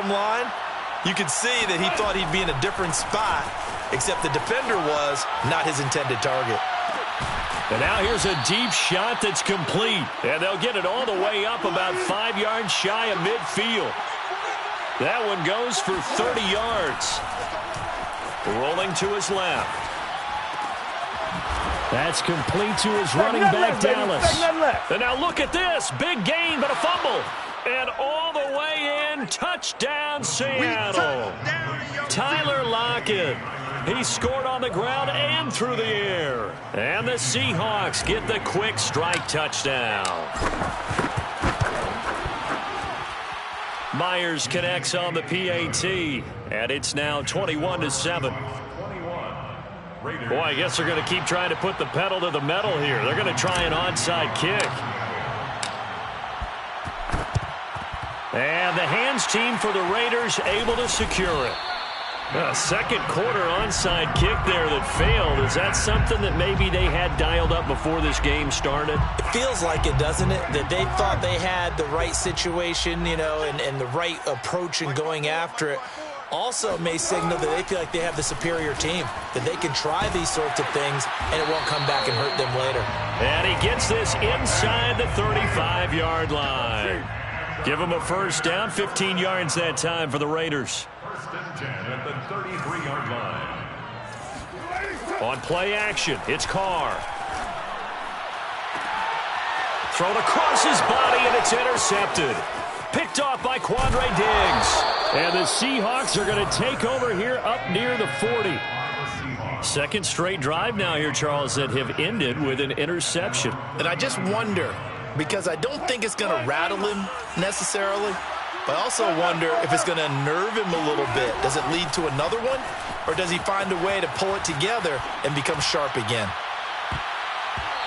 line, you could see that he thought he'd be in a different spot, except the defender was not his intended target. And now here's a deep shot that's complete. And they'll get it all the way up about 5 yards shy of midfield. That one goes for 30 yards. Rolling to his left. That's complete to his running back, Dallas. And now look at this. Big gain, but a fumble. And all the way in, touchdown Seattle. Tyler Lockett. He scored on the ground and through the air. And the Seahawks get the quick strike touchdown. Myers connects on the PAT. And it's now 21-7. Boy, I guess they're going to keep trying to put the pedal to the metal here. They're going to try an onside kick. And the hands team for the Raiders able to secure it. A second quarter onside kick there that failed. Is that something that maybe they had dialed up before this game started? It feels like it, doesn't it? That they thought they had the right situation, you know, and the right approach in going after it. Also may signal that they feel like they have the superior team, that they can try these sorts of things and it won't come back and hurt them later. And he gets this inside the 35-yard line. Give him a first down, 15 yards that time for the Raiders. First and 10 at the 33-yard line. On play action, it's Carr. Thrown across his body, and it's intercepted. Picked off by Quandre Diggs. And the Seahawks are going to take over here up near the 40. Second straight drive now here, Charles, that have ended with an interception. And I just wonder, because I don't think it's going to rattle him necessarily, but I also wonder if it's going to nerve him a little bit. Does it lead to another one, or does he find a way to pull it together and become sharp again?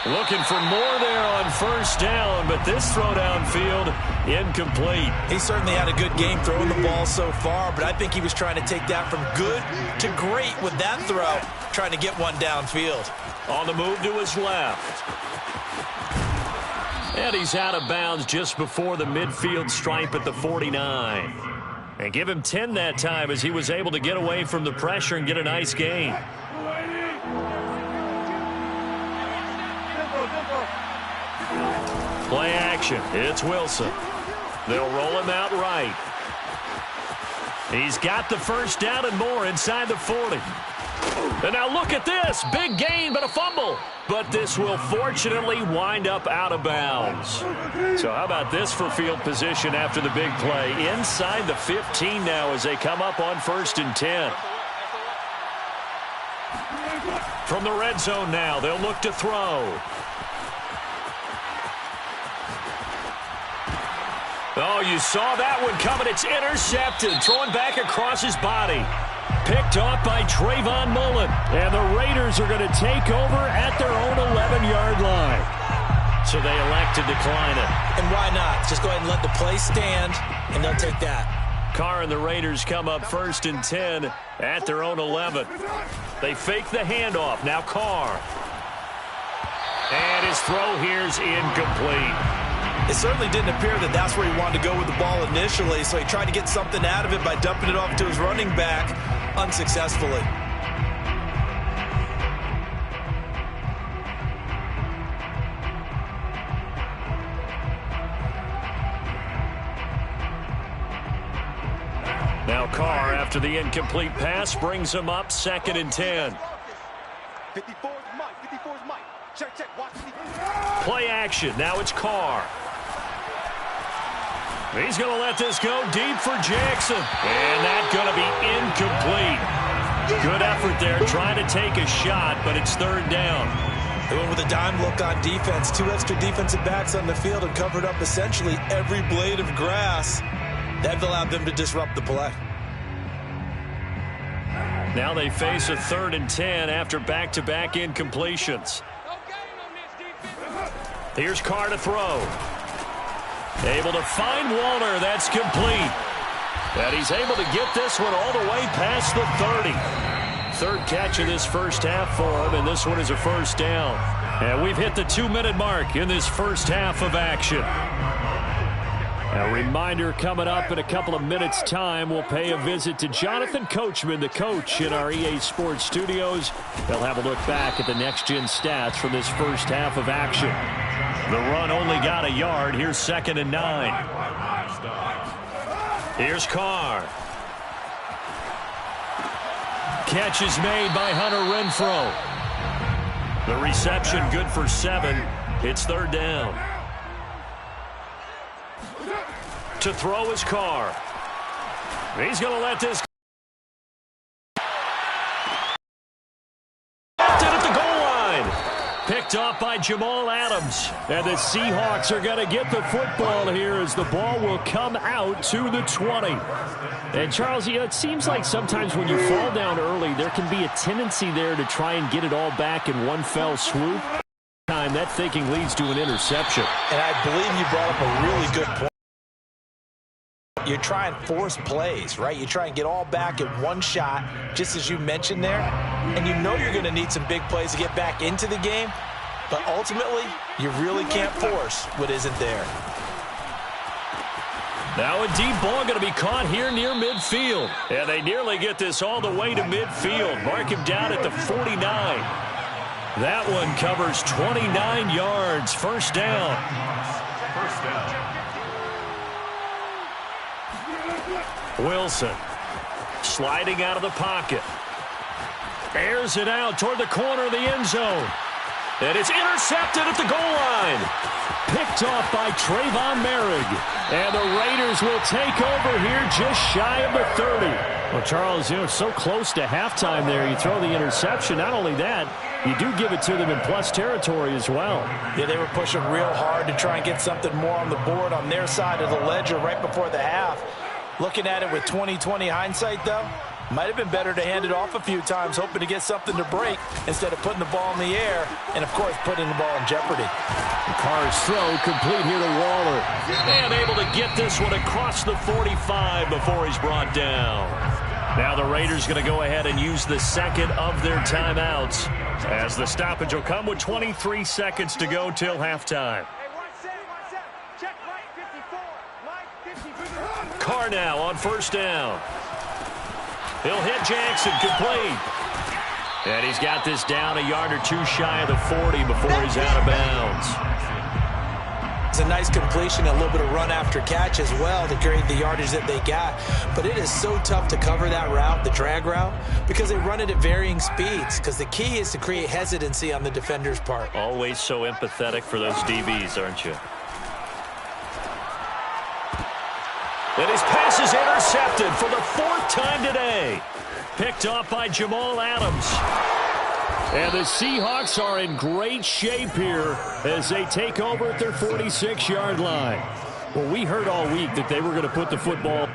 Looking for more there on first down, but this throw downfield incomplete. He certainly had a good game throwing the ball so far, but I think he was trying to take that from good to great with that throw, trying to get one downfield. On the move to his left. And he's out of bounds just before the midfield stripe at the 49. And give him 10 that time as he was able to get away from the pressure and get a nice gain. Play action. It's Wilson. They'll roll him out right. He's got the first down and more inside the 40. And now look at this. Big gain, but a fumble. But this will fortunately wind up out of bounds. So how about this for field position after the big play? Inside the 15 now as they come up on first and 10. From the red zone now, they'll look to throw. Oh, you saw that one coming. It's intercepted. Throwing back across his body. Picked off by Trayvon Mullen. And the Raiders are going to take over at their own 11-yard line. So they elect to decline it. And why not? Just go ahead and let the play stand, and they'll take that. Carr and the Raiders come up first and 10 at their own 11. They fake the handoff. Now Carr. And his throw here's incomplete. It certainly didn't appear that that's where he wanted to go with the ball initially, so he tried to get something out of it by dumping it off to his running back unsuccessfully. Now Carr, after the incomplete pass, brings him up second and 10. 54's Mike. 54's Mike. Check. Watch the... Play action. Now it's Carr. He's going to let this go deep for Jackson. And that's going to be incomplete. Good effort there trying to take a shot, but it's third down. They went with a dime look on defense. 2 extra defensive backs on the field and covered up essentially every blade of grass. That allowed them to disrupt the play. Now they face a third and 10 after back-to-back incompletions. Here's Carr to throw. Able to find Walter. That's complete. And he's able to get this one all the way past the 30. Third catch of this first half for him, and this one is a first down. And we've hit the 2-minute mark in this first half of action. A reminder coming up in a couple of minutes' time. We'll pay a visit to Jonathan Coachman, the coach in our EA Sports studios. They'll have a look back at the next-gen stats from this first half of action. The run only got a yard. Here's 2nd and 9. Here's Carr. Catch is made by Hunter Renfrow. The reception good for 7. It's 3rd down. To throw his Carr. He's going to let this at the goal line. Picked off by Jamal Adams. And the Seahawks are going to get the football here as the ball will come out to the 20. And Charles, it seems like sometimes when you fall down early, there can be a tendency there to try and get it all back in one fell swoop. That thinking leads to an interception. And I believe you brought up a really good point. You try and force plays, right? You try and get all back in one shot, just as you mentioned there. And you know you're going to need some big plays to get back into the game. But ultimately, you really can't force what isn't there. Now a deep ball going to be caught here near midfield. And they nearly get this all the way to midfield. Mark him down at the 49. That one covers 29 yards. First down. Wilson sliding out of the pocket. Airs it out toward the corner of the end zone. And it's intercepted at the goal line. Picked off by Trayvon Merrick. And the Raiders will take over here just shy of the 30. Well, Charles, it's so close to halftime there. You throw the interception. Not only that, you do give it to them in plus territory as well. Yeah, they were pushing real hard to try and get something more on the board on their side of the ledger right before the half. Looking at it with 20/20 hindsight, though, might have been better to hand it off a few times, hoping to get something to break instead of putting the ball in the air and, of course, putting the ball in jeopardy. Carr's throw complete here to Waller. And able to get this one across the 45 before he's brought down. Now the Raiders going to go ahead and use the second of their timeouts as the stoppage will come with 23 seconds to go till halftime. Carr now on first down. He'll hit Jackson, complete. And he's got this down a yard or two shy of the 40 before he's out of bounds. It's a nice completion, a little bit of run after catch as well to create the yardage that they got. But it is so tough to cover that route, the drag route, because they run it at varying speeds. Because the key is to create hesitancy on the defender's part. Always so empathetic for those DBs, aren't you? And his pass is intercepted for the 4th time today. Picked off by Jamal Adams. And the Seahawks are in great shape here as they take over at their 46-yard line. Well, we heard all week that they were going to put the football.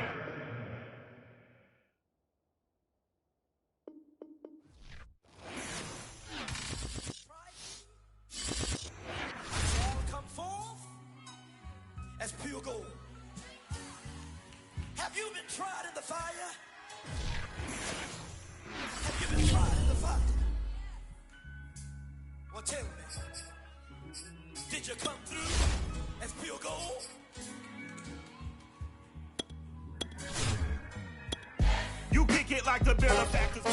Come forth as pure gold. Have you been tried in the fire? Have you been tried in the fire? Well, tell me, did you come through as pure gold? You kick it like the benefactors.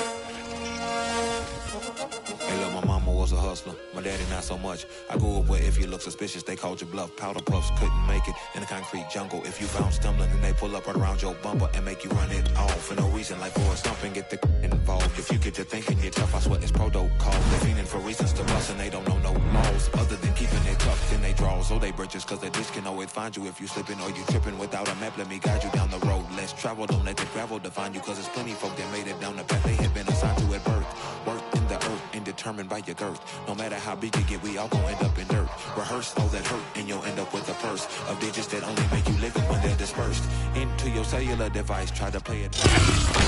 Hey, look, my mama was a hustler. My daddy not so much. I grew up where if you look suspicious, they called you bluff. Powder puffs couldn't make it in the concrete jungle. If you found stumbling, then they pull up right around your bumper and make you run it off for no reason. Like for a stump and get the involved. If you get to thinking you're tough, I swear it's protocol. They're fiending for reasons to bust and they don't know no laws other than keeping it tough. Then they draw so they bridges cause the ditch can always find you if you slipping or you tripping without a map. Let me guide you down the road less travel. Don't let the gravel define you cause there's plenty folk that made it down the path they had been assigned to at birth. Work in the earth and determined by your girth. No matter how big you get, we all gon' end up in dirt. Rehearse all that hurt and you'll end up with a purse of digits that only make you live it when they're dispersed into your cellular device. Try to play it.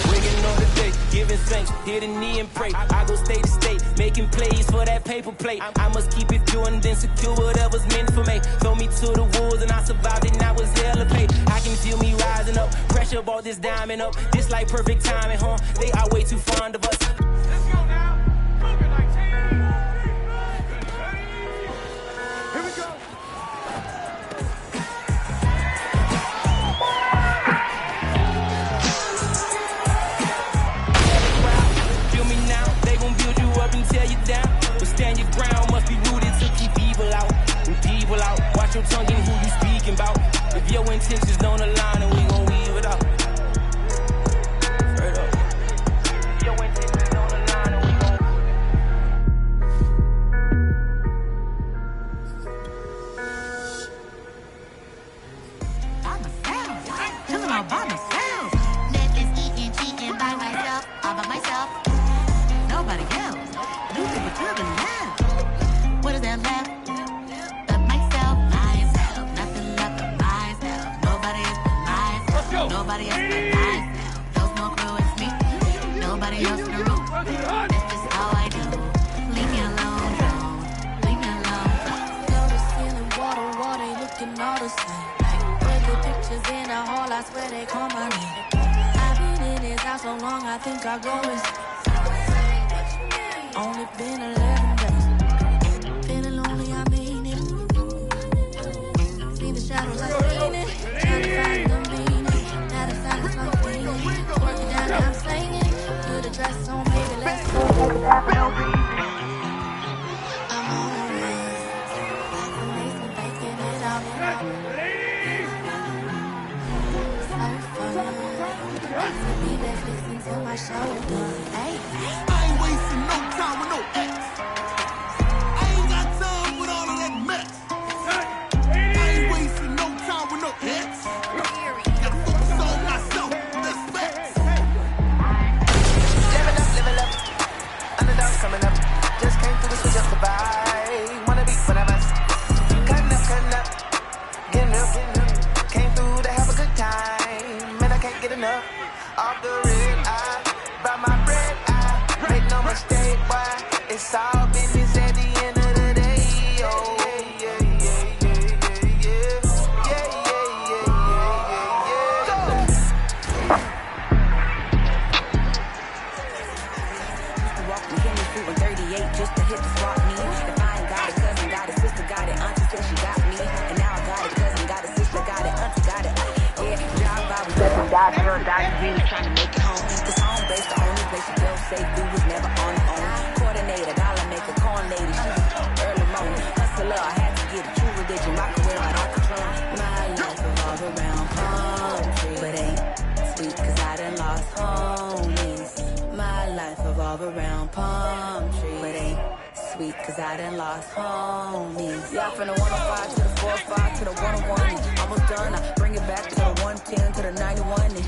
Bringing on the day, giving thanks, hit a knee and pray. I go state to state, making plays for that paper plate. I must keep it pure and then secure whatever's meant for me. Throw me to the wolves and I survived it and I was hella paid. I can feel me rising up, pressure brought this diamond up. This like perfect timing, huh? They are way too fond of us. Let's go now. Move it like here we go. I swear they call my name. I've been in this house so long, I think I go insane. Only been 11 days. Feeling lonely, I mean it. See the shadows, I seen it. Trying to find the meaning. Now the silence, I'm feeling. Work it down, I'm singing. Put a dress on, baby, let's go. I'm on a run. Vaccination, faking it out. So fun. To be left listening to my show done. Hey, I ain't wasting no time with no ex. I ain't got time with all of that mess. I ain't wasting no time with no ex. Gotta focus on myself. Respect. Level up. Underdog coming up. Just came through the switch up the vibe. Wanna be whenever. Cutting up. Getting up. Came through to have a good time. Man, I can't get enough. Off the red eye. By my bread eye. Make no mistake, boy. It's all business at the end of the day. Oh, Go. Walk me, hit me through a 38 just to hit the spot me. If I ain't got it, cousin got it, sister got it, auntie said she got me. And now I got it, cousin got it, sister got it, auntie got it. Yeah, job I was up and died, girl, died, dreams trying to make it home. Cause home base, the only place you feel safe, we was never on our own. Coordinator, dollar maker, corn lady, she early morning. Hustler, I had to get a true religion, my career right out control. My life revolves around palm tree, but ain't sweet cause I done lost homies. My life revolve around palm tree, but ain't sweet cause I done lost homies. Yeah, from the 105 to the 45 to the 101, almost done. I bring it back to the 110 to the 91. And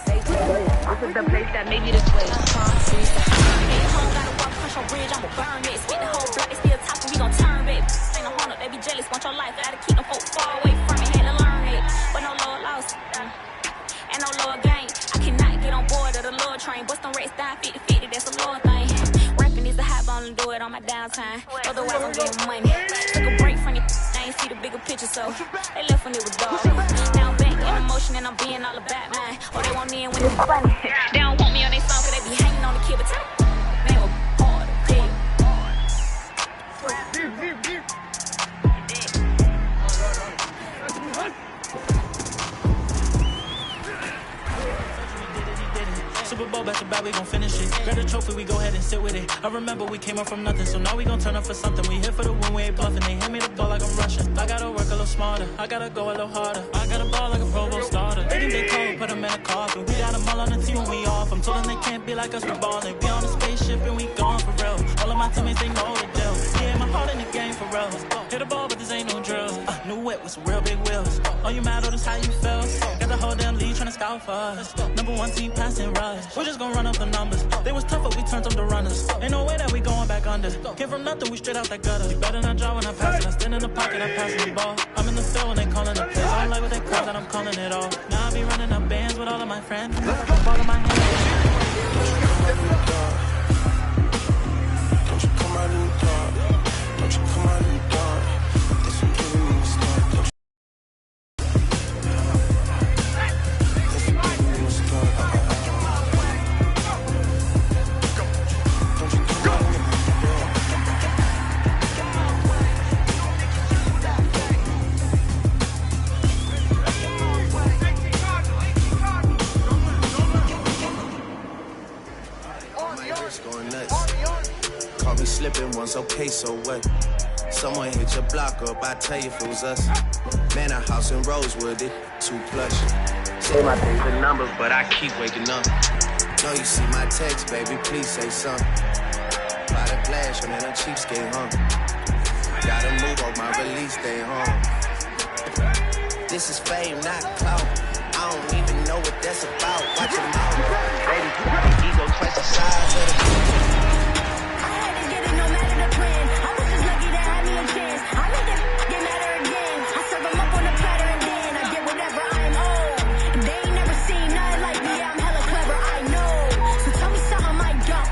say this is the place that made me this way. Palm trees to home, gotta walk across your bridge, I'ma burn it. Spit the whole block, they still talking, we gon' turn it. Ain't no horn up, they be jealous, want your life, gotta keep them folks far away from it. Had to learn it, but no lower loss, and no lower gain. I cannot get on board of the lower train. Bust them rates down 50-50, that's a lower thing. Rapping is a hot ball and do it on my downtime. Otherwise, I'm getting money. Took a break from it, I ain't see the bigger picture, so they left when it was dark. Now I'm back in emotion and I'm being all about mine. Or they want me in when it's funny. They don't want me on their song cause they be hanging on the kid, but tell them, they were hard, yeah. Super Bowl back to back, we gon' finish it. Grab the trophy, we go ahead and sit with it. I remember we came up from nothing, so now we gon' turn up for something. We here for the win, we ain't bluffing. They hand me the ball like I'm rushing. I gotta work a little smarter, I gotta go a little harder. I gotta ball like a Pro Bowl starter. They think they cold, put them in a coffin. We got them all on the team when we off. I'm told them they can't be like us, we ballin'. We on a spaceship and we gone for real. All of my teammates, they know the deal. Yeah, my heart in the game for real. Hit the ball, but this ain't no drill. New whip with some real big wheels. Oh, you mad, oh, this how you feel? Got the whole damn league tryna scout for us. Number one team passing rush. We're just gon' run up the numbers. They was tough, but we turned them to runners. Ain't no way that we going back under. Came from nothing, we straight out that gutter. You better not draw when I pass it. I stand in the pocket, I pass the ball. I'm in the field when they calling the plays. I don't like what they call that, I'm calling it all. Now I be running up bands with all of my friends. Ball in my hand. Don't you come out in the dark. Don't you come out in the dark. This will give me a start. Slipping once, okay, so what? Someone hit your block up, I tell you if it was us. Man, a house in Rosewood, it too plush. Say my days are numbered, but I keep waking up. Know you see my text, baby, please say something. By the flash, I'm in a cheapskate, huh? Gotta move on my release day, huh? This is fame, not clout. I don't even know what that's about. Watch your mouth, baby. Ego twice the size of the No matter the plan, I was just lucky to have me a chance. I let that get matter again. I serve them up on a platter and then I get whatever I'm owed. And they ain't never seen nothing like me. I'm hella clever, I know. So tell me something I don't.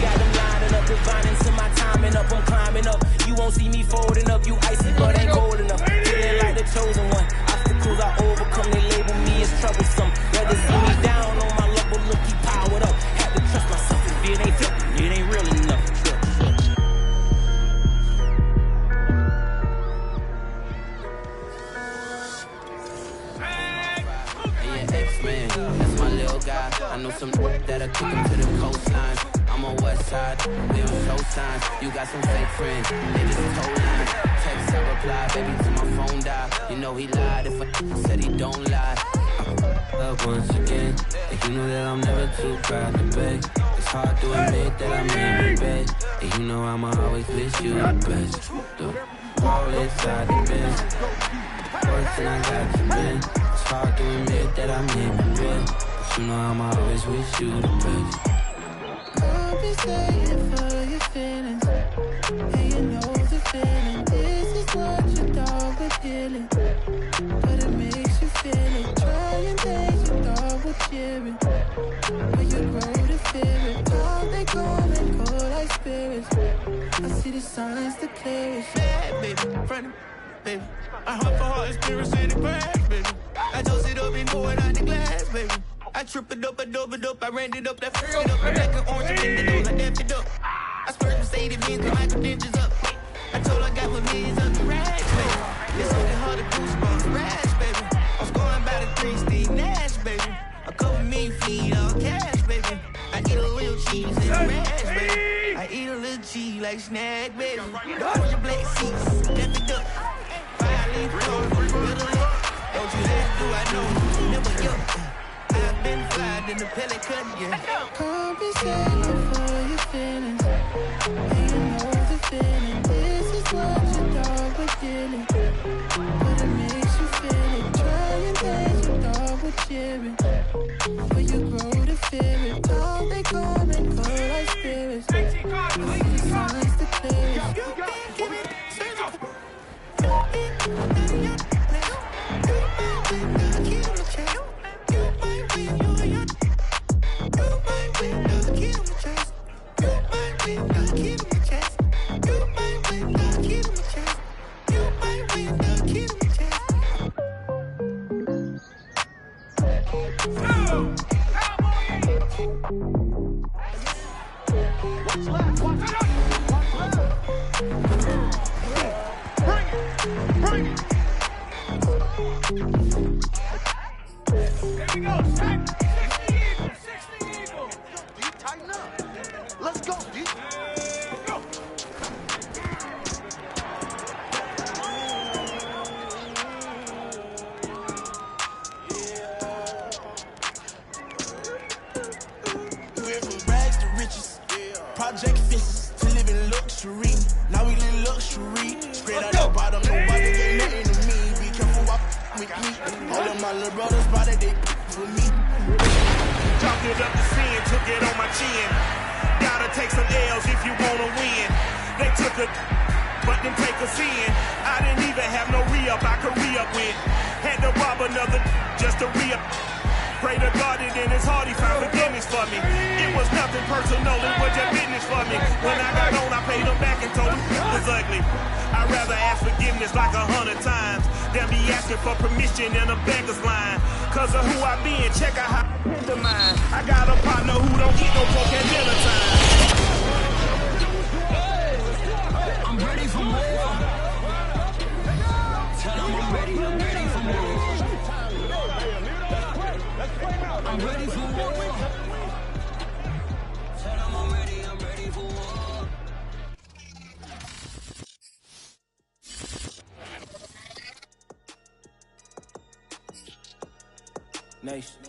Got them lining up, divining to my timing up. I'm climbing up. You won't see me folding up. You icy, but ain't cold enough. Feeling like the chosen one. Obstacles I overcome, they side. I know some that'll kick him to the coastline. I'm on west side, they on show signs. You got some fake friends, they just told line. Text, I reply, baby, till my phone die. You know he lied if I said he don't lie. Up once again, and you know that I'm never too proud to beg. It's hard to admit that I made my bed, and you know I'ma always wish you the best. The world inside the best, worse than I got to been. It's hard to admit that I made my bed, but you know I'ma always wish you the best. Compensating for your feelings, and you know the feeling. This is what you thought was healing, but it makes you feel it. Trying things you thought were cheering, but you grow to fear it. All they come and go like spirits. I see the signs, the clearest. Bad baby, front baby. I heart for heart, spirits in the grass, baby. I toast it up and pour it out the glass, baby. I trip it up, I dope it up, I ran it up, that first it up, I like an orange and in the nose, I dapped it up. I spurred Mercedes Benz, got my credentials up. I told her I got my millions of the rags, baby. It's only hard to goosebumps, rash, baby. I'm scoring by the 3 Steve Nash, baby. A couple million feet, all cash, baby. I eat a little cheese and rash, baby. I eat a little cheese like snack, baby. The orange black seats, dapped it up. 5 leaf cars, middle up. Don't you let it do, I know, never yo. I've been flying in the pellet cut, yeah. Compensating for your feelings, and you know the feeling. This is what you thought was dealing, but it makes you feel it. Trying things you thought were cheering, but you grow to fear it. All they come and go like spirits. I see the signs, the clearest. You been giving surgical. Project fences to live in luxury. Now we live luxury. Straight out the bottom, nobody gave nothing to me. Be careful what with me. All of my little brothers body they for me. Chalked it up to sin, took it on my chin. Gotta take some L's if you wanna win. They took a, but then take us in. I didn't even have no re-up I could re-up with. Had to rob another just to re-up. Pray to God that in his heart he found forgiveness for me. It was nothing personal, it was just business for me. When I got on, I paid him back and told him it was ugly. I'd rather ask forgiveness like 100 times than be asking for permission in a beggar's line. Cause of who I be and check out how I the mine. I got a partner who don't eat no pork at dinner time. I'm ready for more. Tell them I'm ready for more. I'm ready for war. Tell them I'm ready for war. Nation.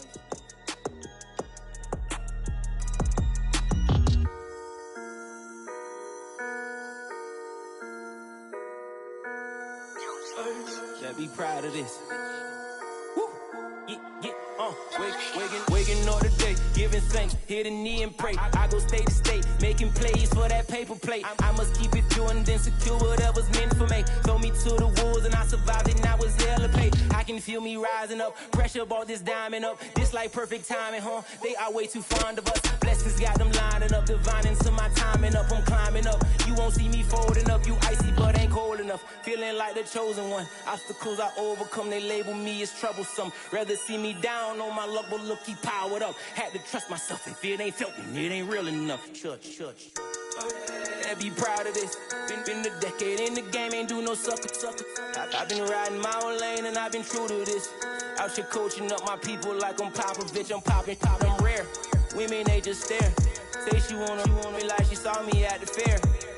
Yeah, be proud of this. Waking all the day, giving thanks, hit a knee and pray. I go state to state, making plays for that paper plate. I must keep it pure and then secure whatever's meant for me. Throw me to the wolves and I survived it and I was hella paid. I can feel me rising up, pressure brought this diamond up. This like perfect timing, huh? They are way too fond of us. Blessings got them lining up, divining to my timing up. I'm climbing up, you won't see me folding up. You icy but ain't cold enough, feeling like the chosen one. Obstacles I overcome, they label me as troublesome. Rather see me down on my luck, but look, he powered up. Had to trust myself, if it ain't felt me, it ain't real enough. Church. Yeah, be proud of this. Been a decade in the game, ain't do no sucker. I've been riding my own lane and I've been true to this. Out here coaching up my people like I'm Popovich. I'm popping, rare. Women, they just stare. Say she wanna me like she saw me at the fair.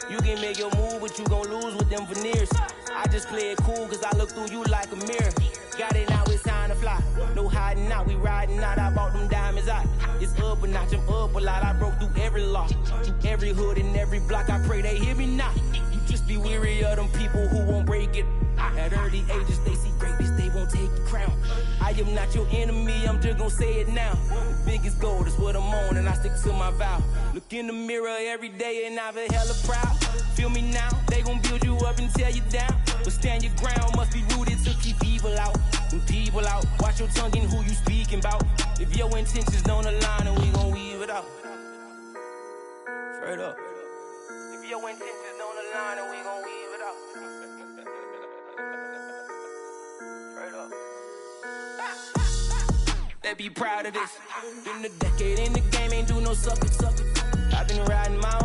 You can make your move, but you gon' lose with them veneers. I just play it cool, cause I look through you like a mirror. Got it now, it's time to fly. No hiding out, we riding out. I bought them diamonds out. It's up a notch, I'm up a lot. I broke through every law, through every hood and every block. I pray they hear me now. You just be weary of them people who won't break it. At early ages, they see greatness, they won't take the crown. I am not your enemy, I'm just gon' say it now. The biggest goal is what I'm on, and I stick to my vow. Look in the mirror every day, and I be hella proud. Feel me now, they gon' build you up and tear you down. But stand your ground, must be rooted to keep evil out. And people out, watch your tongue and who you speaking about. If your intentions don't align, then we gon' weave it out. Straight up. If your intentions don't align, then we gon' weave it out. Straight up. They be proud of this. Been a decade in the game, ain't do no sucker. I've been riding my own